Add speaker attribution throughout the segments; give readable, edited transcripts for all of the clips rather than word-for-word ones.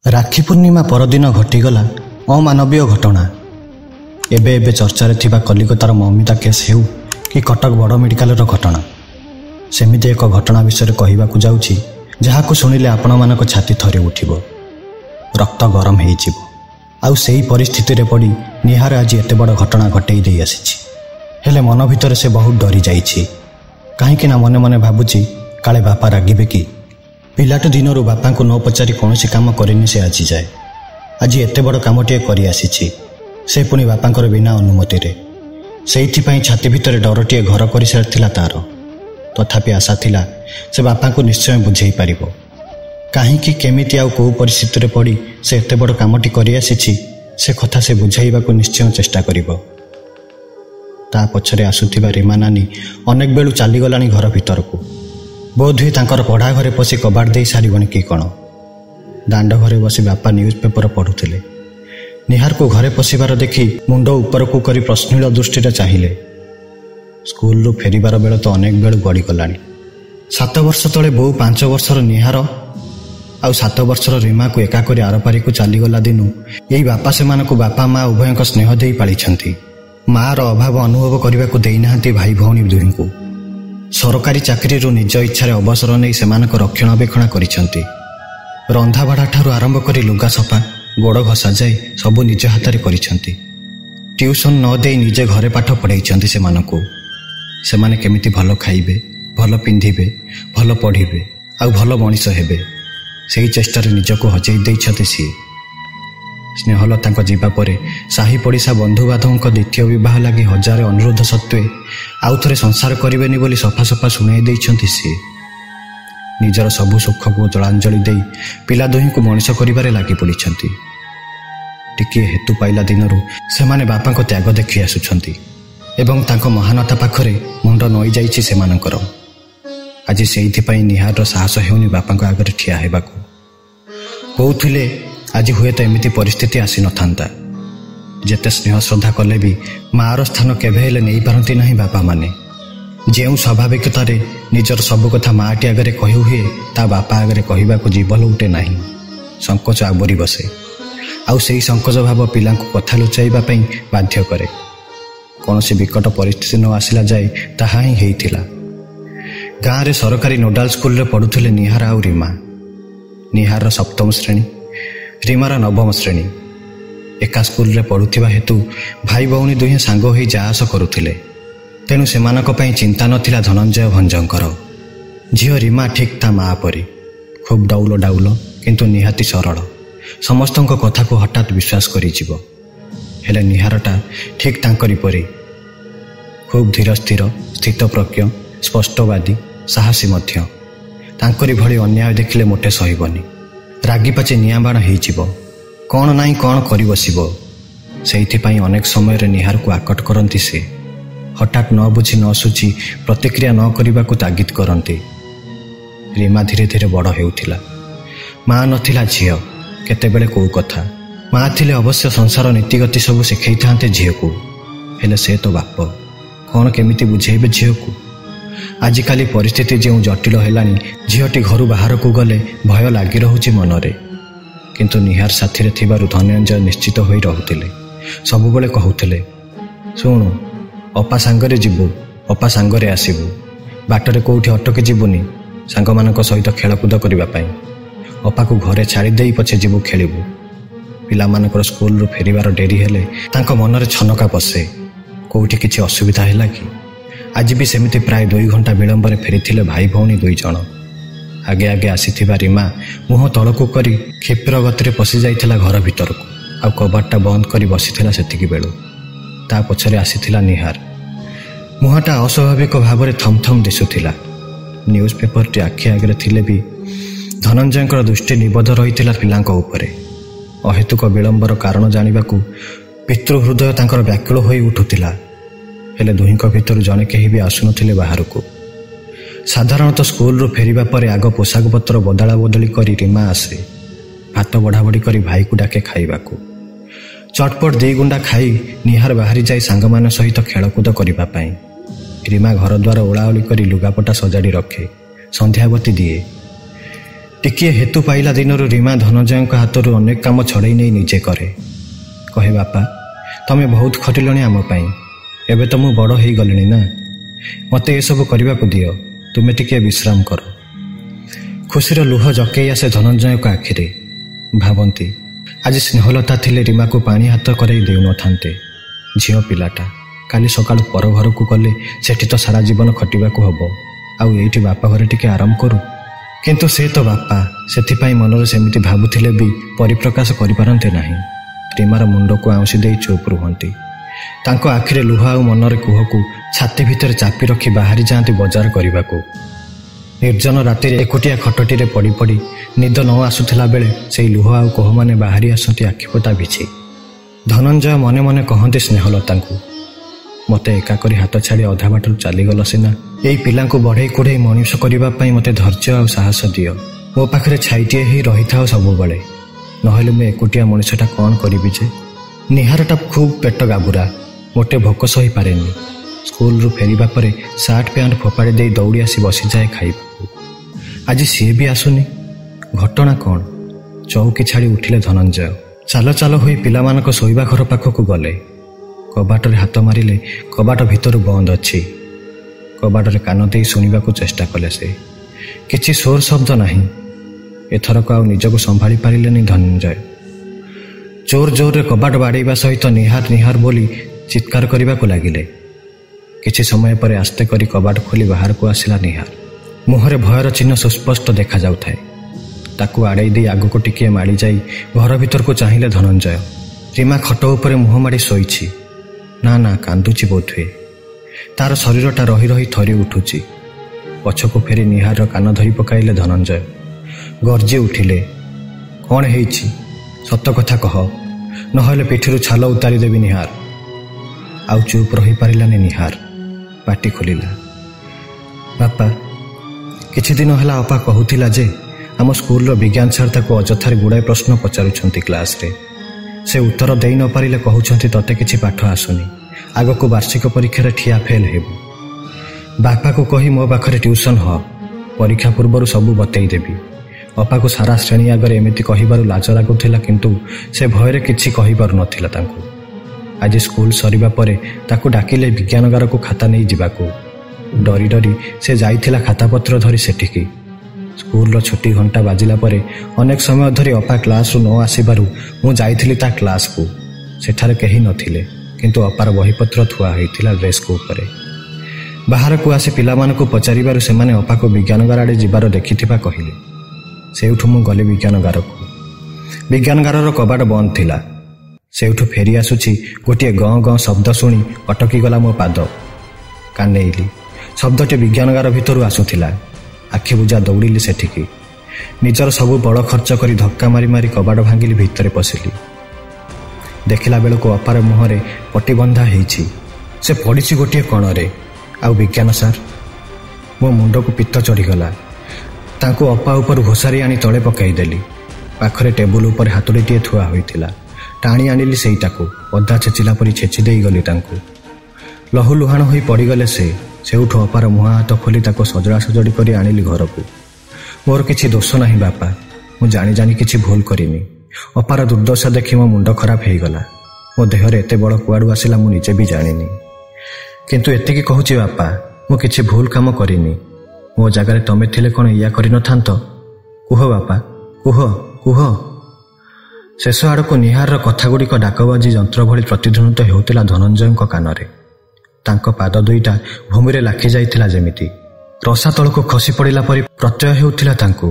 Speaker 1: राखी पूर्णिमा परदिन घटीगला अमानवीय घटना। एबे एबे चर्चारे थिबा कलिकतार ममिता केस हेउ कि कटक बड़ मेडिकल घटना, सेमिति एक घटना विषय कहवाकू जाउछि जहाकू शुणिले आपण मानक छाती थरे उठिबो, रक्त गरम हेइजिबो। आउ सेही परिस्थिति रे पड़ी निहार आज एते बड़ घटना घटई देई आसीछि। हेले मन भितर से बहुत डरी जाइछि, काहेकि ना मने मने भाबुछि काले बापा रागिबे कि। पिलाट दिनरू बापा को न पचारि कौनसी काम करेनि से आजि जाए। आज एते बड़ कामटिए करि आसीछि, से पुणी बापांकर बिना अनुमति रे। सेइथिपाई छाती भितर डरटिए घर करि सारिथिला तार। तथापि आशा थिला से बापा को निश्चय बुझेई पारिबो, काहेकि केमिति आउ को परिस्थिति रे पड़ी से एते बड़ कामटी करि आसीछि से कथा से बुझाइबाकू निश्चय चेष्टा करिबो। ता पछरे आसुथिबा रीमा नानी अनेक बेलू चली गलानी घर भितरकू। बोधहुए तांकर पढ़ा घरे पशि कबाट दे सारिबणी कि कण। दांड घरे बसी बापा न्यूज पेपर पढ़ुथिले। निहार को घरे पशिबार देखि मुंड उपरकू करी प्रश्निल दृष्टि चाहिए। स्कूल रू फेरिबार बेल तो अनेक बेलू गड़ी गलानी। 7 वर्ष तले बो 5 वर्षर निहार आउ 7 वर्षर रीमा को एका करी आरपारी को चलीगला दिनु यही बापा से मानकु बापा माँ उभयक स्नेह दे पालिछंती। माँ रो अभाव अनुभव करने को देइनाहांती भाई भौणी दुहिंकु। सरकारी चाकरी निज इच्छा अवसर नहीं सेमानक रक्षणाबेक्षण करिसंती। रंधा भाड़ा ठारू आरंभ करी लुगा सफा गोड़ घसा जाए सबू निज हाथ करिसंती। ट्यूशन न दे निजे घरे पाठ पढ़ाइछंती सेमानकु। सेमाने केमिति भल खाइबे, भल पिंधिबे, भल पढ़िबे आउ भल मनीष हेबे, सेही चेष्टार निजको हजई देइछंती सी। स्नेहलता जीवा परे साही पड़िशा बंधु बांधवों द्वितीय विवाह लगी हजार अनुरोध सत्वे आउ थे संसार करेनि बोली सफा सफा शुणाई देइछंती सी। निजर सबु सुख को जलांजलि दे पिला दुही को मनीष करिबारे लागी पड़िछंती। टिकिए हेतु पाइला दिनरू सेमाने बापा को त्याग देखि आसुछंती एवं तांको महानता पाखरे मुंड नई जाइछि सेमानकर। आज सेइथिपाई निहार साहस हेउनी बापा को आगरे ठिया हेबाकू। कहउथिले आज हुए तो एमिति परिस्थिति आसी नथांता। जेते स्नेह श्रद्धा कले भी मार स्थान केभे हेले नहीं पारंती नहीं बापा माने। जेउ स्वाभाविकतारे निजर सब कथा माटी आगरे कहि हुए ता बापा आगरे कहिबाकू जीवन उठे नहीं। संकोच आवरी बसे आउ सेही संकोच भाव पिलांकू कथा लुचाइबा पई बाध्य करे। कौनसी विकट परिस्थिति न आसिला जाए ताहा ही हेइथिला। गाँव रे सरकारी नोडाल स्कूल रे पढ़ुथिले निहार आउ रीमा। निहार 7म श्रेणी, रीमार 9म श्रेणी। एका स्कूल रे पढ़ुथिबा हेतु भाई भौणी दुहे सांग होई जाआस करुथिले। तेणु सेमानक पई चिंता नथिला धनंजय भंजंकर। झियो रीमा ठीक ता माँ परी, खूब डाउल डाउल किंतु निहाती सरल। समस्तଙ୍କ कथा को हठात विश्वास करि जीवो। हेले निहारटा ठीक तांकरी परी, खूब धीर स्थिर, स्थितप्रज्ञ, स्पष्टवादी, साहसी मध्य। तांकरी भली अन्याय देखिले मोटे सहिबनी। रागी पाचे निआं बाण हेइजिबो, कौन नाई कौन करि बसिबो। सेइथिपाई अनेक समय रे निहार को आकट करंती से। हठात न बुझी न सुझी प्रतिक्रिया न करिबाकू तागिद करंती। रीमा धीरे धीरे बड़ हेउथिला। माँ नथिला झियो, केतेबेले को कथा। माँ थिले अवश्य संसार नीतिगति सबू शिखई थांते झियो को। हेले से तो बाप कौन केमिति बुझेइबे झियो को। आजिकाली परिस्थिति जो जटिल हेलानी झीटी घर बाहर को गले भय लगी रहुछि मनरे। किंतु निहार साथी थिबारु धनंजय निश्चित होई रहुथिले। सबुबले कहउथिले, सुनु अपा सांगरे जिबु, अपा सांगरे आसिबु, बाटरे कोउठी अटके जिबुनी, सांग मानक सहित खेलकूद करिबा पई। अपा को घरे छाड़ी देई पछे जिबु खेलिबु। पिला मानकर स्कूल रु फेरिबार डेरी हेले तांको मनरे छनका पसे, कोउठी किछि असुविधा हैला कि। आज भी सेमिति प्राय 2 घंटा विलंबर फेरी भाई भौणी 2 जण। आगे आगे आसीथिबा रीमा मुह तलकू करी क्षिप्र गति पशि जाइथिला घर भितरकू। आ कबाटटा बंद करी बसिथिला सेतिकी बेलू। ता पछरे आसीथिला निहार। मुहटा अस्वाभाविक भाव में थमथम दिशुथिला। न्यूज पेपरटी आखि आगे थिले भी धनंजयଙ୍କର दृष्टि निबद्ध रहिथिला पिलांक उपरे। अहेतुक विलंबर कारण जानिबाकू पितृहृदय तांकर व्याकुल होई उठुथिला। हेले दुहिंक भितर जने केही भी आसुनथिले बाहरकू। साधारणतः स्कूल रु फेरिबा परे आग पोशाक पत्र बदला बदली करी रीमा आसे। भात बढ़ाबढ़ी करी भाई को डाके खाइबाकू। चटपट 2 गुंडा खाई निहार बाहरी जाई सांगमान सहित खेलकूद करिबा पई। रीमा घर द्वार ओलाओली करी लुगापटा सजाड़ी रखे, संध्याबती दिए। ଟିକିଏ ହେତୁ ପାଇଲା ଦିନରୁ ରୀମା ଧନଞ୍ଜୟଙ୍କ ହାତରୁ ଅନେକ କାମ ଛଡ଼େଇ ନେଇ ନିଜେ କରେ। କହେ, ବାପା ତମେ ବହୁତ ଖଟିଲଣି ଆମ ପାଇଁ, ଏବେ ତ ମୁଁ ବଡ଼ ହେଇଗଲିଣି ନା, ମୋତେ ଏସବୁ କରିବାକୁ ଦିଅ, ତୁମେ ଟିକିଏ ବିଶ୍ରାମ କର। ଖୁସିର ଲୁହ ଜକେଇ ଆସେ ଧନଞ୍ଜୟଙ୍କ ଆଖିରେ। ଭାବନ୍ତି ଆଜି ସ୍ନେହଲତା ଥିଲେ ରୀମାକୁ ପାଣି ହାତ କରାଇ ଦେଉନଥାନ୍ତେ। ଝିଅ ପିଲାଟା କାଲି ସକାଳୁ ପର ଘରକୁ ଗଲେ ସେଠି ତ ସାରା ଜୀବନ ଖଟିବାକୁ ହବ, ଆଉ ଏଇଠି ବାପା ଘରେ ଟିକେ ଆରାମ କରୁ। କିନ୍ତୁ ସେ ତ ବାପା, ସେଥିପାଇଁ ମନରେ ସେମିତି ଭାବୁଥିଲେ ବି ପରିପ୍ରକାଶ କରିପାରନ୍ତି ନାହିଁ। ରୀମାର ମୁଣ୍ଡକୁ ଆଉଁସି ଦେଇ ଚୁପ୍ ରୁହନ୍ତି। ତାଙ୍କ ଆଖିରେ ଲୁହ ଆଉ ମନରେ କୁହକୁ ଛାତି ଭିତରେ ଚାପି ରଖି ବାହାରି ଯାଆନ୍ତି ବଜାର କରିବାକୁ। ନିର୍ଜନ ରାତିରେ ଏକୁଟିଆ ଖଟଟିରେ ପଡ଼ି ପଡ଼ି ନିଦ ନ ଆସୁଥିଲା ବେଳେ ସେଇ ଲୁହ ଆଉ କୋହମାନେ ବାହାରି ଆସନ୍ତି ଆଖିପତା ବିଛି। ଧନଞ୍ଜୟ ମନେ ମନେ କହନ୍ତି ସ୍ନେହଲତାଙ୍କୁ, ମୋତେ ଏକା କରି ହାତ ଛାଡ଼ି ଅଧା ବାଟରୁ ଚାଲିଗଲ ସିନା, ଏଇ ପିଲାଙ୍କୁ ବଢ଼େଇ କୁଢ଼େଇ ମଣିଷ କରିବା ପାଇଁ ମୋତେ ଧୈର୍ଯ୍ୟ ଆଉ ସାହସ ଦିଅ। ମୋ ପାଖରେ ଛାଇଟିଏ ହେଇ ରହିଥାଉ ସବୁବେଳେ, ନହେଲେ ମୁଁ ଏକୁଟିଆ ମଣିଷଟା କ'ଣ କରିବି ଯେ। ନିହାରଟା ଖୁବ୍ ପେଟ ଗାବୁରା, ମୋଟେ ଭୋକ ସହିପାରେନି। ସ୍କୁଲରୁ ଫେରିବା ପରେ ସାର୍ଟ ପ୍ୟାଣ୍ଟ ଫୋପାଡ଼ି ଦେଇ ଦୌଡ଼ି ଆସି ବସିଯାଏ ଖାଇବାକୁ। ଆଜି ସିଏ ବି ଆସୁନି, ଘଟଣା କ'ଣ? ଚୌକି ଛାଡ଼ି ଉଠିଲେ ଧନଞ୍ଜୟ। ଚାଲ ଚାଲ ହୋଇ ପିଲାମାନଙ୍କ ଶୋଇବା ଘର ପାଖକୁ ଗଲେ। କବାଟରେ ହାତ ମାରିଲେ କବାଟ ଭିତରୁ ବନ୍ଦ ଅଛି। କବାଟରେ କାନ ଦେଇ ଶୁଣିବାକୁ ଚେଷ୍ଟା କଲେ ସେ। କିଛି ସୋର ଶବ୍ଦ ନାହିଁ। ଏଥରକ ଆଉ ନିଜକୁ ସମ୍ଭାଳି ପାରିଲେନି ଧନଞ୍ଜୟ। ଜୋର ଜୋରରେ କବାଟ ବାଡ଼େଇବା ସହିତ ନିହାର ନିହାର ବୋଲି ଚିତ୍କାର କରିବାକୁ ଲାଗିଲେ। କିଛି ସମୟ ପରେ ଆସ୍ତେ କରି କବାଟ ଖୋଲି ବାହାରକୁ ଆସିଲା ନିହାର। ମୁହଁରେ ଭୟର ଚିହ୍ନ ସୁସ୍ପଷ୍ଟ ଦେଖାଯାଉଥାଏ। ତାକୁ ଆଡ଼େଇ ଦେଇ ଆଗକୁ ଟିକିଏ ମାଡ଼ି ଯାଇ ଘର ଭିତରକୁ ଚାହିଁଲେ ଧନଞ୍ଜୟ। ରୀମା ଖଟ ଉପରେ ମୁହଁ ମାଡ଼ି ଶୋଇଛି। ନା ନା, କାନ୍ଦୁଛି ବୋଧହୁଏ। ତାର ଶରୀରଟା ରହି ରହି ଥରି ଉଠୁଛି। ପଛକୁ ଫେରି ନିହାରର କାନ ଧରି ପକାଇଲେ ଧନଞ୍ଜୟ। ଗର୍ଜି ଉଠିଲେ, କ'ଣ ହେଇଛି? ସତ କଥା କହ, ନହେଲେ ପିଠିରୁ ଛାଲ ଉତାରିଦେବି ନିହାର। ଆଉ ଚୁପ୍ ରହିପାରିଲାନି ନିହାର। ପାଟି ଖୋଲିଲା, ବାପା କିଛି ଦିନ ହେଲା ଅପା କହୁଥିଲା ଯେ ଆମ ସ୍କୁଲର ବିଜ୍ଞାନ ସାର୍ ତାକୁ ଅଯଥାରେ ଗୁଡ଼ାଏ ପ୍ରଶ୍ନ ପଚାରୁଛନ୍ତି କ୍ଲାସରେ। ସେ ଉତ୍ତର ଦେଇ ନ ପାରିଲେ କହୁଛନ୍ତି ତତେ କିଛି ପାଠ ଆସୁନି, ଆଗକୁ ବାର୍ଷିକ ପରୀକ୍ଷାରେ ଠିଆ ଫେଲ୍ ହେବୁ। ବାପାକୁ କହି ମୋ ପାଖରେ ଟ୍ୟୁସନ୍ ହ, ପରୀକ୍ଷା ପୂର୍ବରୁ ସବୁ ବତେଇ ଦେବି। ଅପାକୁ ସାରା ଶ୍ରେଣୀ ଆଗରେ ଏମିତି କହିବାରୁ ଲାଜ ଲାଗୁଥିଲା, କିନ୍ତୁ ସେ ଭୟରେ କିଛି କହିପାରୁନଥିଲା ତାଙ୍କୁ। ଆଜି ସ୍କୁଲ ସରିବା ପରେ ତାକୁ ଡାକିଲେ ବିଜ୍ଞାନଗାରକୁ ଖାତା ନେଇ ଯିବାକୁ। ଡରି ଡରି ସେ ଯାଇଥିଲା ଖାତାପତ୍ର ଧରି ସେଠିକି। ସ୍କୁଲର ଛୁଟି ଘଣ୍ଟା ବାଜିଲା ପରେ ଅନେକ ସମୟ ଧରି ଅପା କ୍ଲାସରୁ ନ ଆସିବାରୁ ମୁଁ ଯାଇଥିଲି ତା କ୍ଲାସକୁ। ସେଠାରେ କେହି ନଥିଲେ, କିନ୍ତୁ ଅପାର ବହିପତ୍ର ଥୁଆ ହୋଇଥିଲା ଡେସ୍କ ଉପରେ। ବାହାରକୁ ଆସି ପିଲାମାନଙ୍କୁ ପଚାରିବାରୁ ସେମାନେ ଅପାକୁ ବିଜ୍ଞାନଗାର ଆଡ଼େ ଯିବାର ଦେଖିଥିବା କହିଲେ। ସେଇଠୁ ମୁଁ ଗଲି ବିଜ୍ଞାନଗାରକୁ। ବିଜ୍ଞାନଗାରର କବାଟ ବନ୍ଦ ଥିଲା। ସେଇଠୁ ଫେରି ଆସୁଛି ଗୋଟିଏ ଗଁ ଗଁ ଶବ୍ଦ ଶୁଣି ଅଟକିଗଲା ମୋ ପାଦ। କାନେଇଲି। ଶବ୍ଦଟି ବିଜ୍ଞାନଗାର ଭିତରୁ ଆସୁଥିଲା। ଆଖି ବୁଜା ଦୌଡ଼ିଲି ସେଠିକି। ନିଜର ସବୁ ବଳ ଖର୍ଚ୍ଚ କରି ଧକ୍କା ମାରି ମାରି କବାଟ ଭାଙ୍ଗିଲି, ଭିତରେ ପଶିଲି। ଦେଖିଲା ବେଳକୁ ଅପାର ମୁହଁରେ ପଟି ବନ୍ଧା ହେଇଛି। ସେ ପଡ଼ିଛି ଗୋଟିଏ କଣରେ। ଆଉ ବିଜ୍ଞାନ ସାର୍? ମୋ ମୁଣ୍ଡକୁ ପିତ୍ତ ଚଢ଼ିଗଲା। ତାଙ୍କୁ ଅପା ଉପରୁ ଘୋଷାରି ଆଣି ତଳେ ପକାଇଦେଲି। ପାଖରେ ଟେବୁଲ ଉପରେ ହାତୁଡ଼ିଟିଏ ଥୁଆ ହୋଇଥିଲା। ଟାଣି ଆଣିଲି ସେଇଟାକୁ। ଅଦା ଛେଚିଲା ପରି ଛେଚି ଦେଇଗଲି ତାଙ୍କୁ। ଲହୁ ଲୁହାଣ ହୋଇ ପଡ଼ିଗଲେ ସେ। ସେଇଠୁ ଅପାର ମୁହଁ ହାତ ଖୋଲି ତାକୁ ସଜଡ଼ା ସଜଡ଼ି କରି ଆଣିଲି ଘରକୁ। ମୋର କିଛି ଦୋଷ ନାହିଁ ବାପା, ମୁଁ ଜାଣି ଜାଣି କିଛି ଭୁଲ କରିନି। ଅପାର ଦୁର୍ଦ୍ଦଶା ଦେଖି ମୋ ମୁଣ୍ଡ ଖରାପ ହେଇଗଲା। ମୋ ଦେହରେ ଏତେ ବଳ କୁଆଡ଼ୁ ଆସିଲା ମୁଁ ନିଜେ ବି ଜାଣିନି। କିନ୍ତୁ ଏତିକି କହୁଛି ବାପା, ମୁଁ କିଛି ଭୁଲ କାମ କରିନି। ମୋ ଜାଗାରେ ତମେ ଥିଲେ କ'ଣ ଇୟା କରିନଥାନ୍ତ? କୁହ ବାପା, କୁହ କୁହ। ଶେଷ ଆଡ଼କୁ ନିହାରର କଥାଗୁଡ଼ିକ ଡାକବାଜି ଯନ୍ତ୍ର ଭଳି ପ୍ରତିଧ୍ୱନିତ ହେଉଥିଲା ଧନଞ୍ଜୟଙ୍କ କାନରେ। ତାଙ୍କ ପାଦ ଦୁଇଟା ଭୂମିରେ ଲାଖି ଯାଇଥିଲା ଯେମିତି। ରସା ତଳକୁ ଖସି ପଡ଼ିଲା ପରି ପ୍ରତ୍ୟୟ ହେଉଥିଲା ତାଙ୍କୁ।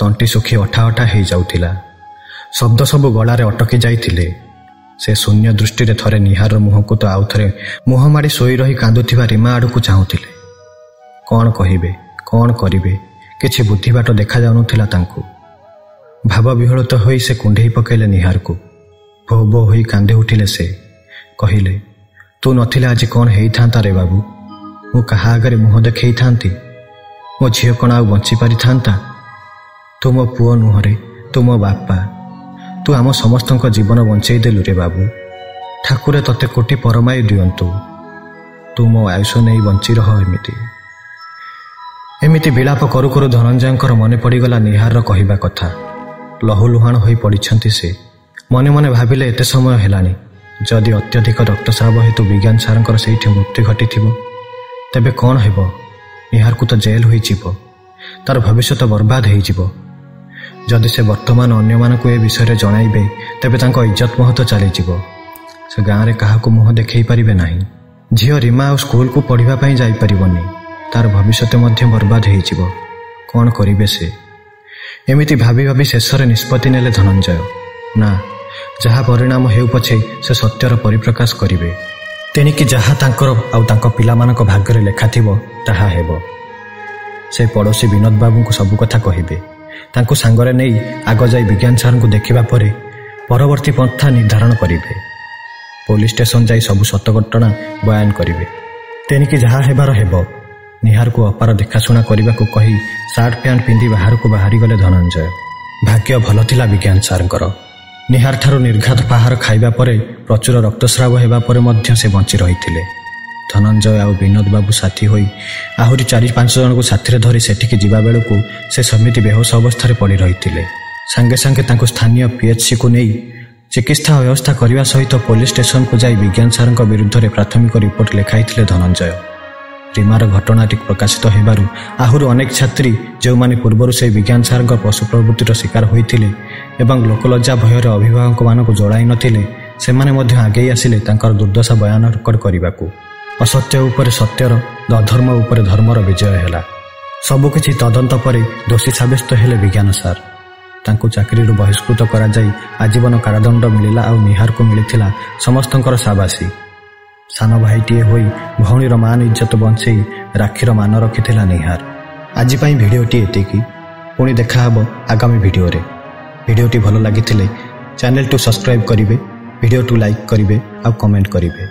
Speaker 1: ତଣ୍ଟି ଶୁଖି ଅଠା ଅଠା ହେଇଯାଉଥିଲା। ଶବ୍ଦ ସବୁ ଗଳାରେ ଅଟକି ଯାଇଥିଲେ। ସେ ଶୂନ୍ୟ ଦୃଷ୍ଟିରେ ଥରେ ନିହାରର ମୁହଁକୁ ତ ଆଉ ଥରେ ମୁହଁ ମାଡ଼ି ଶୋଇ ରହି କାନ୍ଦୁଥିବା ରୀମା ଆଡ଼କୁ ଚାହୁଁଥିଲେ। କ'ଣ କହିବେ, କ'ଣ କରିବେ, କିଛି ବୁଦ୍ଧିବାଟ ଦେଖାଯାଉନଥିଲା ତାଙ୍କୁ। ଭାବବିହ୍ୱଳିତ ହୋଇ ସେ କୁଣ୍ଢେଇ ପକାଇଲେ ନିହାରକୁ। ଭୋ ଭୋ ହୋଇ କାନ୍ଦି ଉଠିଲେ ସେ। କହିଲେ, ତୁ ନଥିଲେ ଆଜି କ'ଣ ହେଇଥାନ୍ତା ରେ ବାବୁ? ମୁଁ କାହା ଆଗରେ ମୁହଁ ଦେଖେଇଥାନ୍ତି? ମୋ ଝିଅ କ'ଣ ଆଉ ବଞ୍ଚି ପାରିଥାନ୍ତା? ତୁ ମୋ ପୁଅ ନୁହଁରେ, ତୁ ମୋ ବାପା। ତୁ ଆମ ସମସ୍ତଙ୍କ ଜୀବନ ବଞ୍ଚେଇ ଦେଲୁ ରେ ବାବୁ। ଠାକୁରେ ତତେ କୋଟି ପରମାୟୁ ଦିଅନ୍ତୁ। ତୁ ମୋ ଆୟୁଷ ନେଇ ବଞ୍ଚି ରହ ଏମିତି। ଏମିତି ବିଳାପ କରୁ କରୁ ଧନଞ୍ଜୟଙ୍କର ମନେ ପଡ଼ିଗଲା ନିହାରର କହିବା କଥା। ଲହୁଲୁହାଣ ହୋଇ ପଡ଼ିଛନ୍ତି ସେ। ମନେ ମନେ ଭାବିଲେ ଏତେ ସମୟ ହେଲାଣି, ଯଦି ଅତ୍ୟଧିକ ରକ୍ତସ୍ରାବ ହେତୁ ବିଜ୍ଞାନ ସାର୍ଙ୍କର ସେଇଠି ମୃତ୍ୟୁ ଘଟିଥିବ ତେବେ କ'ଣ ହେବ? ନିହାରକୁ ତ ଜେଲ୍ ହୋଇଯିବ, ତାର ଭବିଷ୍ୟତ ବର୍ବାଦ ହୋଇଯିବ। ଯଦି ସେ ବର୍ତ୍ତମାନ ଅନ୍ୟମାନଙ୍କୁ ଏ ବିଷୟରେ ଜଣାଇବେ ତେବେ ତାଙ୍କ ଇଜ୍ଜତ ମହତ ଚାଲିଯିବ। ସେ ଗାଁରେ କାହାକୁ ମୁହଁ ଦେଖାଇ ପାରିବେ ନାହିଁ। ଝିଅ ରୀମା ଆଉ ସ୍କୁଲକୁ ପଢ଼ିବା ପାଇଁ ଯାଇପାରିବନି, ତାର ଭବିଷ୍ୟତ ମଧ୍ୟ ବର୍ବାଦ ହୋଇଯିବ। କ'ଣ କରିବେ ସେ? ଏମିତି ଭାବି ଭାବି ଶେଷରେ ନିଷ୍ପତ୍ତି ନେଲେ ଧନଞ୍ଜୟ। ନା, ଯାହା ପରିଣାମ ହେଉ ପଛେ ସେ ସତ୍ୟର ପରିପ୍ରକାଶ କରିବେ। ତେଣିକି ଯାହା ତାଙ୍କର ଆଉ ତାଙ୍କ ପିଲାମାନଙ୍କ ଭାଗ୍ୟରେ ଲେଖାଥିବ ତାହା ହେବ। ସେ ପଡ଼ୋଶୀ ବିନୋଦ ବାବୁଙ୍କୁ ସବୁ କଥା କହିବେ। ତାଙ୍କୁ ସାଙ୍ଗରେ ନେଇ ଆଗ ଯାଇ ବିଜ୍ଞାନ ସାର୍ଙ୍କୁ ଦେଖିବା ପରେ ପରବର୍ତ୍ତୀ ପନ୍ଥା ନିର୍ଦ୍ଧାରଣ କରିବେ। ପୋଲିସ ଷ୍ଟେସନ ଯାଇ ସବୁ ସତ ଘଟଣା ବୟାନ କରିବେ। ତେଣିକି ଯାହା ହେବାର ହେବ। ନିହାରକୁ ଅପାର ଦେଖାଶୁଣା କରିବାକୁ କହି ସାର୍ଟ ପ୍ୟାଣ୍ଟ ପିନ୍ଧି ବାହାରକୁ ବାହାରିଗଲେ ଧନଞ୍ଜୟ। ଭାଗ୍ୟ ଭଲ ଥିଲା ବିଜ୍ଞାନ ସାର୍ଙ୍କର। ନିହାରଠାରୁ ନିର୍ଘାତ ପାହାର ଖାଇବା ପରେ ପ୍ରଚୁର ରକ୍ତସ୍ରାବ ହେବା ପରେ ମଧ୍ୟ ସେ ବଞ୍ଚି ରହିଥିଲେ। ଧନଞ୍ଜୟ ଆଉ ବିନୋଦ ବାବୁ ସାଥୀ ହୋଇ ଆହୁରି 4-5 ଜଣଙ୍କୁ ସାଥିରେ ଧରି ସେଠିକି ଯିବା ବେଳକୁ ସେ ସେମିତି ବେହୋସ ଅବସ୍ଥାରେ ପଡ଼ି ରହିଥିଲେ। ସାଙ୍ଗେ ସାଙ୍ଗେ ତାଙ୍କୁ ସ୍ଥାନୀୟ PHCକୁ ନେଇ ଚିକିତ୍ସା ବ୍ୟବସ୍ଥା କରିବା ସହିତ ପୋଲିସ ଷ୍ଟେସନକୁ ଯାଇ ବିଜ୍ଞାନ ସାର୍ଙ୍କ ବିରୁଦ୍ଧରେ ପ୍ରାଥମିକ ରିପୋର୍ଟ ଲେଖାଇଥିଲେ ଧନଞ୍ଜୟ। ରୀମାର ଘଟଣାଟି ପ୍ରକାଶିତ ହେବାରୁ ଆହୁରି ଅନେକ ଛାତ୍ରୀ ଯେଉଁମାନେ ପୂର୍ବରୁ ସେହି ବିଜ୍ଞାନ ସାର୍ଙ୍କ ପଶୁ ପ୍ରବୃତ୍ତିର ଶିକାର ହୋଇଥିଲେ ଏବଂ ଲୋକଲଜ୍ଜା ଭୟରେ ଅଭିଭାବକମାନଙ୍କୁ ଜଣାଇ ନଥିଲେ, ସେମାନେ ମଧ୍ୟ ଆଗେଇ ଆସିଲେ ତାଙ୍କର ଦୁର୍ଦ୍ଦଶା ବୟାନ ରେକର୍ଡ କରିବାକୁ। ଅସତ୍ୟ ଉପରେ ସତ୍ୟର, ଅଧର୍ମ ଉପରେ ଧର୍ମର ବିଜୟ ହେଲା। ସବୁକିଛି ତଦନ୍ତ ପରେ ଦୋଷୀ ସାବ୍ୟସ୍ତ ହେଲେ ବିଜ୍ଞାନ ସାର୍। ତାଙ୍କୁ ଚାକିରିରୁ ବହିଷ୍କୃତ କରାଯାଇ ଆଜୀବନ କାରାଦଣ୍ଡ ମିଳିଲା ଆଉ ନିହାରକୁ ମିଳିଥିଲା ସମସ୍ତଙ୍କର ସାବାସୀ। ସାନ ଭାଇଟିଏ ହୋଇ ଭଉଣୀର ମାନ ଇଜ୍ଜତ ବଞ୍ଚେଇ ରାକ୍ଷୀର ମାନ ରଖିଥିଲା ନିହାର। ଆଜି ପାଇଁ ଭିଡ଼ିଓଟି ଏତିକି। ପୁଣି ଦେଖାହେବ ଆଗାମୀ ଭିଡ଼ିଓରେ। ଭିଡ଼ିଓଟି ଭଲ ଲାଗିଥିଲେ ଚ୍ୟାନେଲକୁ ସବସ୍କ୍ରାଇବ୍ କରିବେ, ଭିଡ଼ିଓକୁ ଲାଇକ୍ କରିବେ ଆଉ କମେଣ୍ଟ କରିବେ।